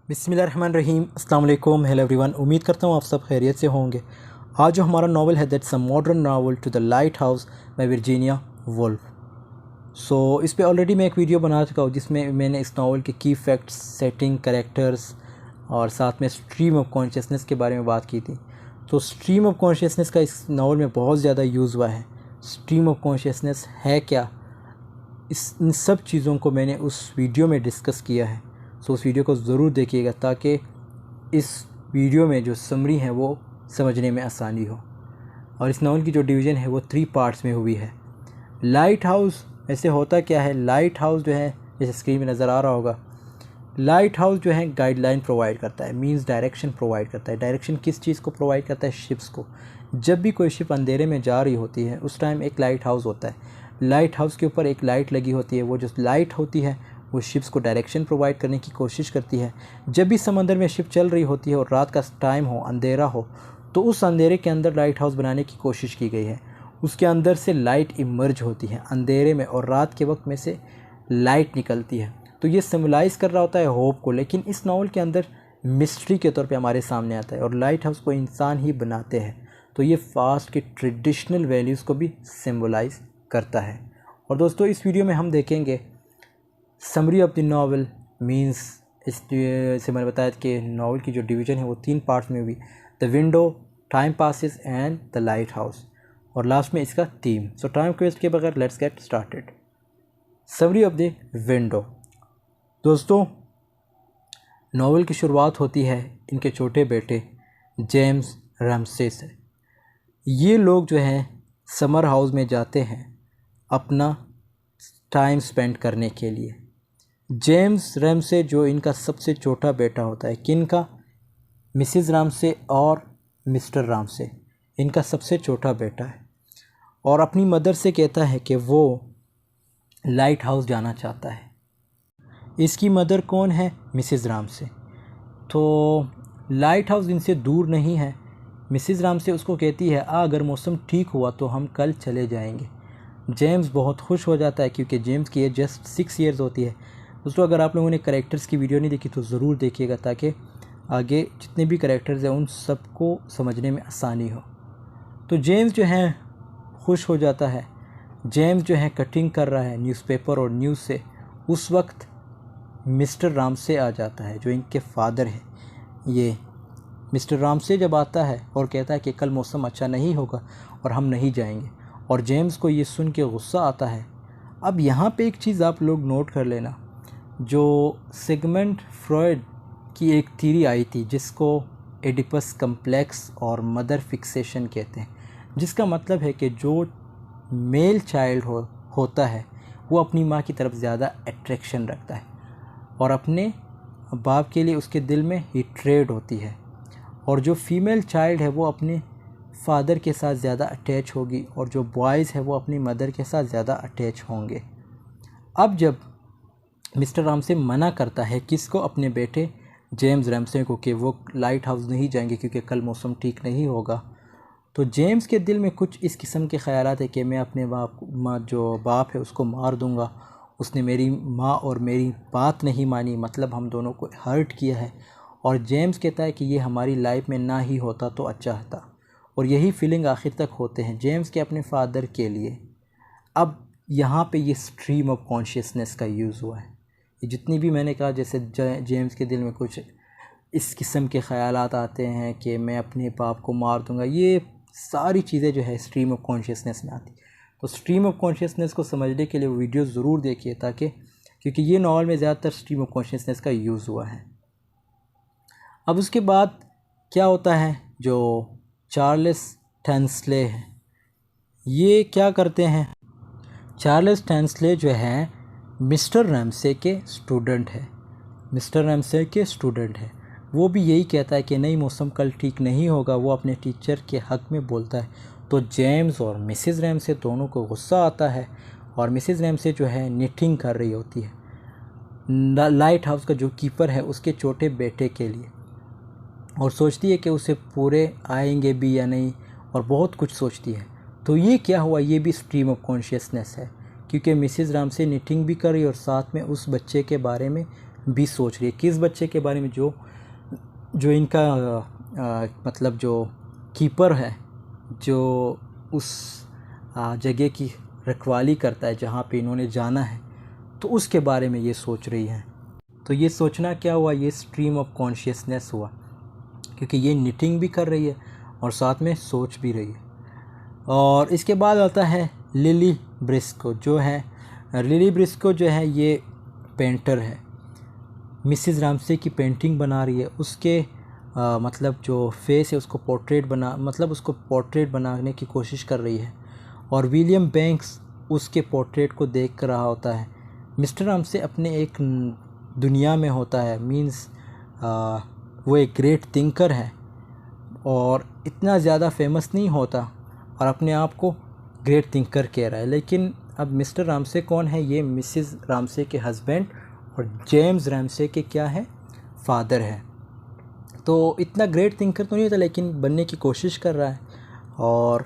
बिस्मिल्लाहिर्रहमानिर्रहीम। अस्सलाम वालेकुम। हेलो एवरीवन, उम्मीद करता हूँ आप सब खैरियत से होंगे। आज जो हमारा नावल है that's a modern novel to the lighthouse by Virginia Woolf. इस पे ऑलरेडी मैं एक वीडियो बना चुका हूँ जिसमें मैंने इस नावल के की फैक्ट्स, सेटिंग, कैरेक्टर्स और साथ में स्ट्रीम ऑफ कॉन्शियसनेस के बारे में बात की थी। तो स्ट्रीम ऑफ कॉन्शियसनेस का इस नावल में बहुत ज़्यादा यूज़ हुआ है। स्ट्रीम ऑफ कॉन्शियसनेस है क्या, इन सब चीज़ों को मैंने उस वीडियो में डिस्कस किया है। उस वीडियो को ज़रूर देखिएगा ताकि इस वीडियो में जो समरी है वो समझने में आसानी हो। और इस नावल की जो डिवीज़न है वो 3 पार्ट्स में हुई है। लाइट हाउस ऐसे होता क्या है, लाइट हाउस जो है जैसे स्क्रीन में नज़र आ रहा होगा, लाइट हाउस जो है गाइडलाइन प्रोवाइड करता है, मींस डायरेक्शन प्रोवाइड करता है। डायरेक्शन किस चीज़ को प्रोवाइड करता है? शिप्स को। जब भी कोई शिप अंधेरे में जा रही होती है उस टाइम एक लाइट हाउस होता है। लाइट हाउस के ऊपर एक लाइट लगी होती है, वो जो लाइट होती है वो शिप्स को डायरेक्शन प्रोवाइड करने की कोशिश करती है। जब भी समंदर में शिप चल रही होती है और रात का टाइम हो, अंधेरा हो, तो उस अंधेरे के अंदर लाइट हाउस बनाने की कोशिश की गई है। उसके अंदर से लाइट इमर्ज होती है अंधेरे में और रात के वक्त में से लाइट निकलती है। तो ये सिम्बलाइज़ कर रहा होता है होप को, लेकिन इस नावल के अंदर मिस्ट्री के तौर पे हमारे सामने आता है और लाइट हाउस को इंसान ही बनाते हैं। तो ये फास्ट की ट्रेडिशनल वैल्यूज़ को भी सिम्बलाइज़ करता है। और दोस्तों इस वीडियो में हम देखेंगे summary of the novel, means इससे मैंने बताया कि नावल की जो डिवीज़न है वो 3 पार्ट्स में हुई, the window, time passes and the light house, और लास्ट में इसका थीम। सो टाइम वेस्ट के बगैर let's get started. Summary of the window. दोस्तों नावल की शुरुआत होती है इनके छोटे बेटे जेम्स रैमसे से। ये लोग जो हैं समर हाउस में जाते हैं अपना टाइम स्पेंड करने के लिए। जेम्स रैमसे जो इनका सबसे छोटा बेटा होता है, किनका? मिसिज़ रैमसे और मिस्टर रैमसे, इनका सबसे छोटा बेटा है। और अपनी मदर से कहता है कि वो लाइट हाउस जाना चाहता है। इसकी मदर कौन है? Mrs Ramsay. तो लाइट हाउस इनसे दूर नहीं है। मिसिज़ रैमसे उसको कहती है अगर मौसम ठीक हुआ तो हम कल चले जाएंगे। जेम्स बहुत खुश हो जाता है क्योंकि जेम्स की एज जस्ट 6 ईयर्स होती है। दोस्तों अगर आप लोगों ने कैरेक्टर्स की वीडियो नहीं देखी तो ज़रूर देखिएगा ताकि आगे जितने भी कैरेक्टर्स हैं उन सबको समझने में आसानी हो। तो जेम्स जो है खुश हो जाता है। जेम्स जो है कटिंग कर रहा है न्यूज़पेपर और न्यूज़ से। उस वक्त मिस्टर रैमसे आ जाता है जो इनके फादर हैं। ये मिस्टर रैमसे जब आता है और कहता है कि कल मौसम अच्छा नहीं होगा और हम नहीं जाएंगे, और जेम्स को ये सुन के गुस्सा आता है। अब यहाँ पे एक चीज़ आप लोग नोट कर लेना, जो सिगमंड फ्रॉयड की एक थ्योरी आई थी जिसको एडिपस कम्प्लेक्स और मदर फिक्सेशन कहते हैं, जिसका मतलब है कि जो मेल चाइल्ड होता है वो अपनी माँ की तरफ ज़्यादा अट्रैक्शन रखता है और अपने बाप के लिए उसके दिल में हेट्रेड होती है, और जो फीमेल चाइल्ड है वो अपने फादर के साथ ज़्यादा अटैच होगी और जो बॉयज़ है वो अपनी मदर के साथ ज़्यादा अटैच होंगे। अब जब मिस्टर रैमसे मना करता है किसको? अपने बेटे जेम्स रैमसे को कि वो लाइट हाउस नहीं जाएंगे क्योंकि कल मौसम ठीक नहीं होगा, तो जेम्स के दिल में कुछ इस किस्म के ख़यालात है कि मैं अपने जो बाप है उसको मार दूंगा, उसने मेरी माँ और मेरी बात नहीं मानी, मतलब हम दोनों को हर्ट किया है। और जेम्स कहता है कि ये हमारी लाइफ में ना ही होता तो अच्छा था, और यही फीलिंग आखिर तक होते हैं जेम्स के अपने फादर के लिए। अब यहाँ पे ये स्ट्रीम ऑफ कॉन्शियसनेस का यूज़ हुआ है। ये जितनी भी मैंने कहा, जैसे जेम्स के दिल में कुछ इस किस्म के ख़यालात आते हैं कि मैं अपने बाप को मार दूंगा, ये सारी चीज़ें जो है स्ट्रीम ऑफ कॉन्शियसनेस में आती। तो स्ट्रीम ऑफ कॉन्शियसनेस को समझने के लिए वीडियो ज़रूर देखिए ताकि, क्योंकि ये नावल में ज़्यादातर स्ट्रीम ऑफ कॉन्शियसनेस का यूज़ हुआ है। अब उसके बाद क्या होता है, जो चार्ल्स टैंसले हैं ये क्या करते हैं? चार्ल्स टैंसले जो है मिस्टर रैमसे के स्टूडेंट है। मिस्टर रैमसे के स्टूडेंट है। वो भी यही कहता है कि नहीं मौसम कल ठीक नहीं होगा, वो अपने टीचर के हक़ में बोलता है। तो जेम्स और मिसिज़ रैमसे दोनों को गुस्सा आता है, और मिसिज़ रैमसे जो है निटिंग कर रही होती है लाइट हाउस का जो कीपर है उसके छोटे बेटे के लिए, और सोचती है कि उसे पूरे आएंगे भी या नहीं, और बहुत कुछ सोचती है। तो ये क्या हुआ, ये भी स्ट्रीम ऑफ कॉन्शियसनेस है क्योंकि मिसिज़ रैमसे निटिंग भी कर रही और साथ में उस बच्चे के बारे में भी सोच रही है। किस बच्चे के बारे में? जो जो इनका मतलब जो कीपर है, जो उस जगह की रखवाली करता है जहाँ पे इन्होंने जाना है, तो उसके बारे में ये सोच रही है। तो ये सोचना क्या हुआ? ये स्ट्रीम ऑफ कॉन्शियसनेस हुआ, क्योंकि ये निटिंग भी कर रही है और साथ में सोच भी रही है। और इसके बाद आता है लिली ब्रिस्को, जो है लिली ब्रिस्को जो है ये पेंटर है। मिसिज़ रामसे की पेंटिंग बना रही है। उसके मतलब जो फेस है उसको पोर्ट्रेट बनाने की कोशिश कर रही है। और विलियम बैंक्स उसके पोर्ट्रेट को देख रहा होता है। मिस्टर रामसे अपने एक दुनिया में होता है, मींस वो एक ग्रेट थिंकर है और इतना ज़्यादा फेमस नहीं होता और अपने आप को ग्रेट थिंकर कह रहा है। लेकिन अब मिस्टर रामसे कौन है? ये मिसिज़ रामसे के हस्बैंड और जेम्स रामसे के क्या है? फादर है। तो इतना ग्रेट थिंकर तो नहीं होता, लेकिन बनने की कोशिश कर रहा है। और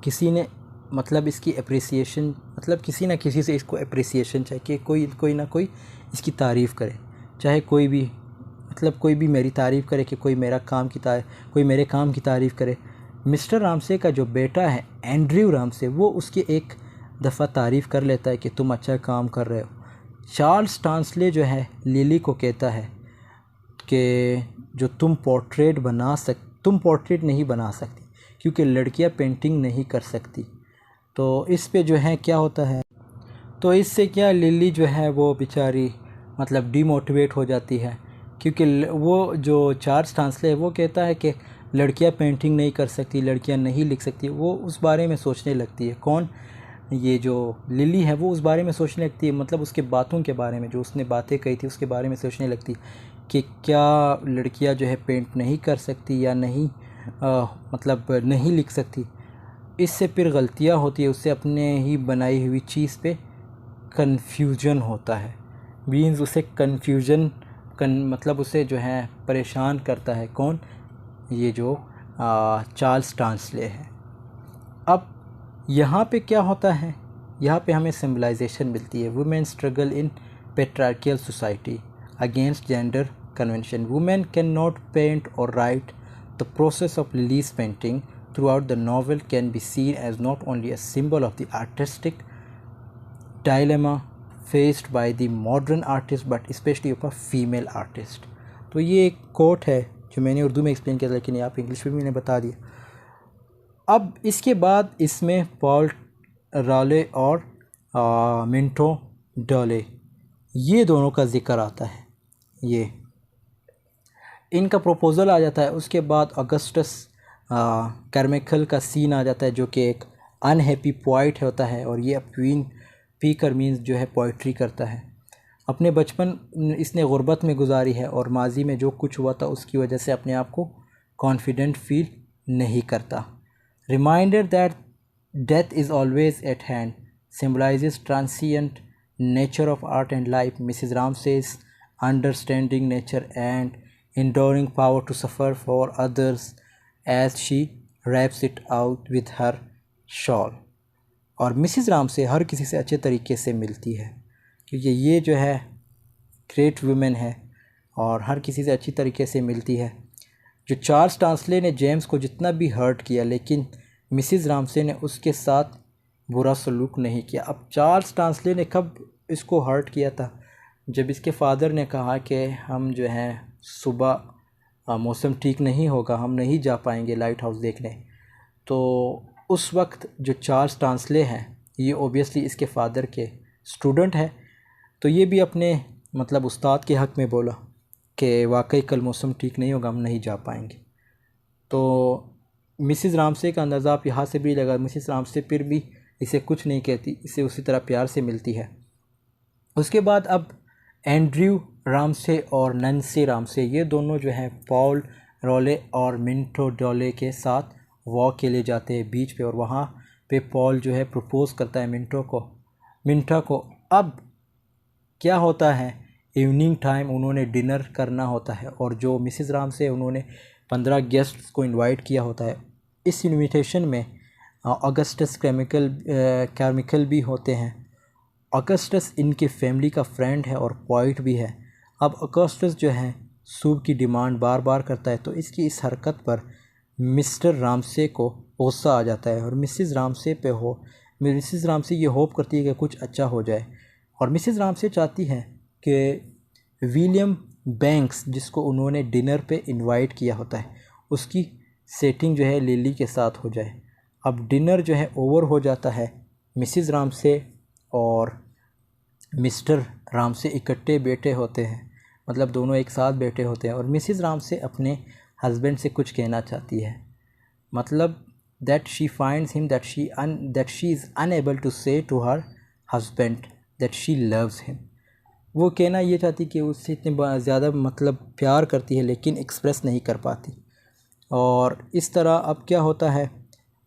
किसी ने मतलब इसकी अप्रिसिएशन, मतलब किसी ना किसी से इसको अप्रिसिएशन चाहिए कि कोई ना कोई इसकी तारीफ़ करे। चाहे कोई भी, मतलब कोई भी मेरी तारीफ़ करे, कि कोई मेरे काम की तारीफ़ करे। मिस्टर रामसे का जो बेटा है एंड्रयू रामसे, वो उसकी एक दफ़ा तारीफ़ कर लेता है कि तुम अच्छा काम कर रहे हो। चार्ल्स टांसले जो है लिली को कहता है कि जो तुम पोर्ट्रेट नहीं बना सकती, क्योंकि लड़कियां पेंटिंग नहीं कर सकती। तो इस पे जो है क्या होता है, तो इससे क्या लिली जो है वो बेचारी मतलब डीमोटिवेट हो जाती है, क्योंकि वो जो चार्ल्स टांसले है वो कहता है कि लड़कियां पेंटिंग नहीं कर सकती, लड़कियां नहीं लिख सकती। वो उस बारे में सोचने लगती है। कौन? ये जो लिली है वो उस बारे में सोचने लगती है, मतलब उसके बातों के बारे में, जो उसने बातें कही थी उसके बारे में सोचने लगती कि क्या लड़कियां जो है पेंट नहीं कर सकती या नहीं मतलब नहीं लिख सकती। इससे फिर गलतियां होती है, उससे अपने ही बनाई हुई चीज़ पे कन्फ्यूजन होता है। मीन्स उसे मतलब उसे जो है परेशान करता है। कौन? ये जो चार्ल्स टांसले है। अब यहाँ पे क्या होता है? यहाँ पे हमें सिम्बलाइजेशन मिलती है। Women struggle in patriarchal society against gender convention. Women can not paint और write. The process of Lily's painting throughout the novel can be seen as not only a symbol of the artistic dilemma faced by the modern artist but especially of a female artist। तो ये एक coat है जो मैंने उर्दू में explain किया, लेकिन आप इंग्लिश में भी मैंने बता दिया। अब इसके बाद इसमें पॉल रॉले और मिंटो डॉले, ये दोनों का ज़िक्र आता है। ये इनका प्रपोज़ल आ जाता है। उसके बाद अगस्टस कार्माइकल का सीन आ जाता है, जो कि एक अनहैप्पी पोइट होता है और ये क्वीन पीकर मीन्स जो है पोइट्री करता है। अपने बचपन इसने गुर्बत में गुजारी है और माजी में जो कुछ हुआ था उसकी वजह से अपने आप को कॉन्फिडेंट फील नहीं करता। Reminder that death is always at hand symbolizes transient nature of art and life. Mrs Ramsay's understanding nature and enduring power to suffer for others as she wraps it out with her shawl। और Mrs Ramsay हर किसी से अच्छे तरीके से मिलती है, क्योंकि ये जो है ग्रेट वुमेन है और हर किसी से अच्छी तरीके से मिलती है। जो चार्ल्स टांसले ने जेम्स को जितना भी हर्ट किया, लेकिन मिसिज़ रामसे ने उसके साथ बुरा सलूक नहीं किया। अब चार्ल्स टांसले ने कब इसको हर्ट किया था? जब इसके फादर ने कहा कि हम जो हैं सुबह मौसम ठीक नहीं होगा, हम नहीं जा पाएंगे लाइट हाउस देखने। तो उस वक्त जो चार्ल्स टांसले हैं ये ओबियसली इसके फादर के स्टूडेंट है, तो ये भी अपने मतलब उस्ताद के हक़ में बोला कि वाकई कल मौसम ठीक नहीं होगा, हम नहीं जा पाएंगे। तो मिसिज़ रामसे का अंदाज़ा आप यहाँ से भी लगा। मिसिज़ रामसे फिर भी इसे कुछ नहीं कहती, इसे उसी तरह प्यार से मिलती है। उसके बाद अब एंड्रयू रामसे और नैन्सी रामसे, ये दोनों जो हैं पॉल रॉले और मिंटो डॉले के साथ वॉक के लिए जाते हैं बीच पे, और वहाँ पे पॉल जो है प्रपोज़ करता है मिंटो को। अब क्या होता है, इवनिंग टाइम उन्होंने डिनर करना होता है और जो मिसिज़ रामसे उन्होंने 15 गेस्ट्स को इनवाइट किया होता है। इस इनविटेशन में अगस्टस कार्माइकल भी होते हैं। अगस्टस इनके फैमिली का फ्रेंड है और पोइट भी है। अब अगस्टस जो है सूप की डिमांड बार बार करता है, तो इसकी इस हरकत पर मिस्टर रामसे को गुस्सा आ जाता है और मिसिज़ रामसे ये होप करती है कि कुछ अच्छा हो जाए। और मिसिज़ रामसे चाहती हैं कि विलियम बैंक्स, जिसको उन्होंने डिनर पे इनवाइट किया होता है, उसकी सेटिंग जो है लिली के साथ हो जाए। अब डिनर जो है ओवर हो जाता है। मिसिज़ रामसे और मिस्टर रामसे इकट्ठे बैठे होते हैं, मतलब दोनों एक साथ बैठे होते हैं, और मिसिज़ रामसे अपने हस्बैंड से कुछ कहना चाहती है, मतलब that she finds him that she is unable to say to her husband that she loves him। वो कहना ये चाहती कि उससे इतने ज़्यादा मतलब प्यार करती है लेकिन एक्सप्रेस नहीं कर पाती। और इस तरह अब क्या होता है,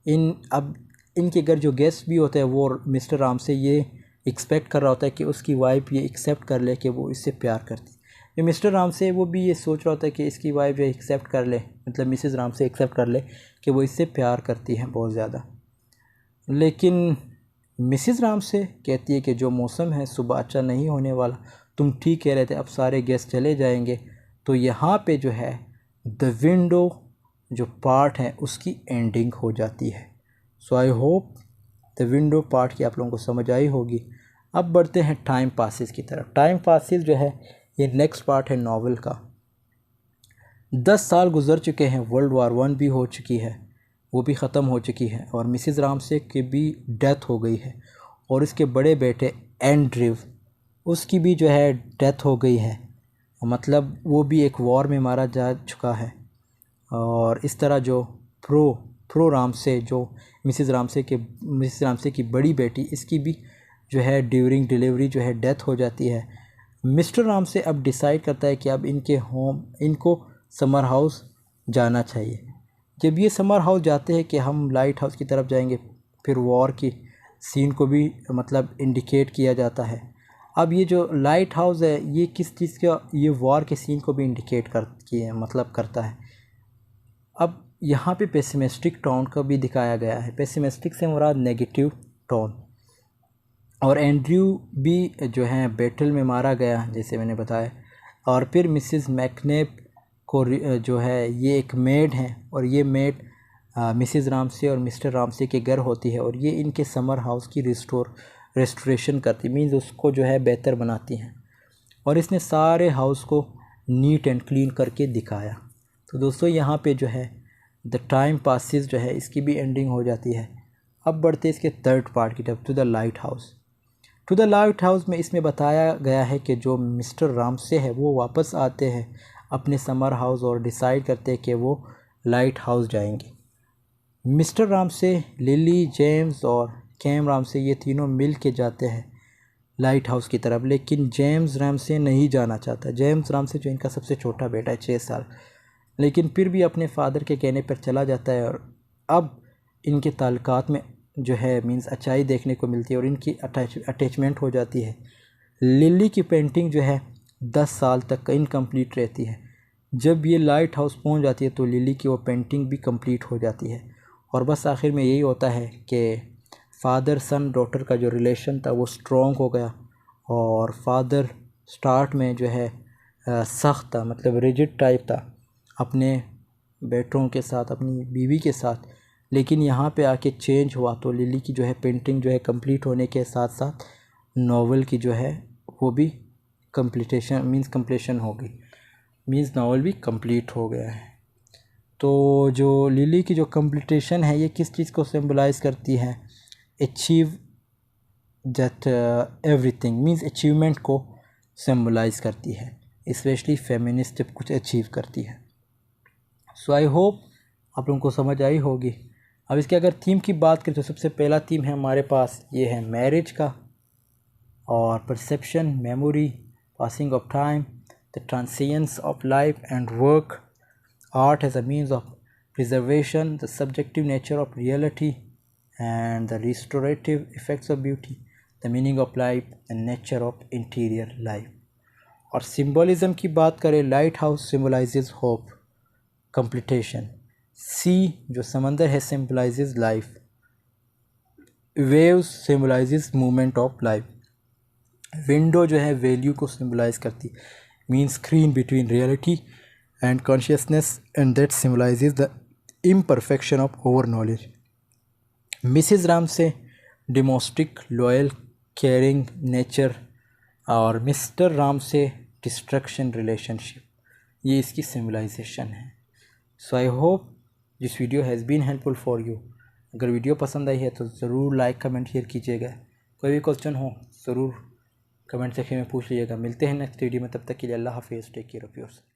अब इनके घर जो गेस्ट भी होते हैं वो मिस्टर राम से ये एक्सपेक्ट कर रहा होता है कि उसकी वाइफ ये एक्सेप्ट कर ले कि वो इससे प्यार करती है। ये मिस्टर राम से वो भी ये सोच रहा होता है कि इसकी वाइफ ये एक्सेप्ट कर ले, मतलब मिसेज़ राम से एक्सेप्ट कर ले कि वो इससे प्यार करती है बहुत ज़्यादा। लेकिन मिसेज़ राम से कहती है कि जो मौसम है सुबह अच्छा नहीं होने वाला, तुम ठीक कह रहे थे, अब सारे गेस्ट चले जाएंगे। तो यहाँ पे जो है द विंडो जो पार्ट है उसकी एंडिंग हो जाती है। So I hope the window part की आप लोगों को समझ आई होगी। अब बढ़ते हैं टाइम पासिस की तरफ। टाइम पासिस जो है ये नेक्स्ट पार्ट है नावल का। 10 साल गुजर चुके हैं, वर्ल्ड वार 1 भी हो चुकी है, वो भी ख़त्म हो चुकी है, और मिसेज़ रामसे की भी डेथ हो गई है, और इसके बड़े बेटे एंड्रयू, उसकी भी जो है डेथ हो गई है, मतलब वो भी एक वॉर में मारा जा चुका है। और इस तरह जो प्रो रामसे जो मिसेज़ रामसे की बड़ी बेटी, इसकी भी जो है ड्यूरिंग डिलीवरी जो है डेथ हो जाती है। मिस्टर रामसे अब डिसाइड करता है कि अब इनको समर हाउस जाना चाहिए। जब ये समर हाउस जाते हैं कि हम लाइट हाउस की तरफ जाएंगे, फिर वॉर की सीन को भी मतलब इंडिकेट किया जाता है। अब ये जो लाइट हाउस है ये किस चीज़ का, ये वॉर के सीन को भी इंडिकेट करता है। अब यहाँ पे पेसिमिस्टिक टोन का भी दिखाया गया है। पेसिमिस्टिक से मुराद नेगेटिव टोन। और एंड्रयू भी जो है बैटल में मारा गया जैसे मैंने बताया। और फिर मिसेस मैकनेप को जो है ये एक मेड है, और ये मेड मिसेस रामसे और मिस्टर रामसे के घर होती है, और ये इनके समर हाउस की रेस्टोरेशन करती, मीन्स उसको जो है बेहतर बनाती हैं। और इसने सारे हाउस को नीट एंड क्लीन करके दिखाया। तो दोस्तों यहाँ पे जो है द टाइम पासिस जो है इसकी भी एंडिंग हो जाती है। अब बढ़ते इसके थर्ड पार्ट की तरफ, to the lighthouse. To the lighthouse में इसमें बताया गया है कि जो मिस्टर रामसे है वो वापस आते हैं अपने समर हाउस और डिसाइड करते हैं कि वो लाइट हाउस जाएंगे। मिस्टर रामसे, लिली, जेम्स और कैम रामसे ये तीनों मिल के जाते हैं लाइट हाउस की तरफ, लेकिन जेम्स रामसे नहीं जाना चाहता। जेम्स रामसे जो इनका सबसे छोटा बेटा है 6 साल, लेकिन फिर भी अपने फादर के कहने पर चला जाता है। और अब इनके ताल्लुकात में जो है मीन्स अच्छाई देखने को मिलती है और इनकी अटैचमेंट हो जाती है। लिली की पेंटिंग जो है 10 साल तक इनकम्प्लीट रहती है। जब ये लाइट हाउस पहुंच जाती है तो लिली की वो पेंटिंग भी कंप्लीट हो जाती है, और बस आखिर में यही होता है कि फ़ादर सन डॉटर का जो रिलेशन था वो स्ट्रॉन्ग हो गया। और फादर स्टार्ट में जो है सख्त था, मतलब रिजिड टाइप था अपने बेटों के साथ, अपनी बीवी के साथ, लेकिन यहाँ पे आके चेंज हुआ। तो लिली की जो है पेंटिंग जो है कंप्लीट होने के साथ साथ नावल की जो है वो भी कंप्लीशन हो गई, मीन्स नावल भी कंप्लीट हो गया है। तो जो लिली की जो कंप्लीटेशन है ये किस चीज़ को सिंबलाइज़ करती है, achieve that everything, means achievement को सिंबलाइज़ करती है, स्पेशली फेमिनिस्ट जब कुछ अचीव करती है। सो आई होप आप लोगों को समझ आई होगी। अब इसके अगर थीम की बात करें तो सबसे पहला थीम है हमारे पास ये है मैरिज का, और perception, memory, passing of time, the transience of life and work, art as a means of preservation, the subjective nature of reality and the restorative effects of beauty, the meaning of life and nature of interior life. और symbolism की बात करें, lighthouse symbolizes hope, completion, sea जो समंदर है symbolizes life, waves symbolizes movement of life, window जो है value को सिम्बलाइज़ करती, means screen between reality and consciousness, and that symbolizes the imperfection of our knowledge. Mrs Ramsay domestic loyal caring nature और Mr Ramsay destruction relationship, ये इसकी symbolization है. So I hope this video has been helpful for you. अगर video पसंद आई है तो ज़रूर लाइक कमेंट शेयर कीजिएगा. कोई भी क्वेश्चन हो ज़रूर कमेंट सेक्शन में पूछ लीजिएगा. मिलते हैं नेक्स्ट वीडियो में, तब तक के लिए अल्लाह हाफिज़. Take care of yourself.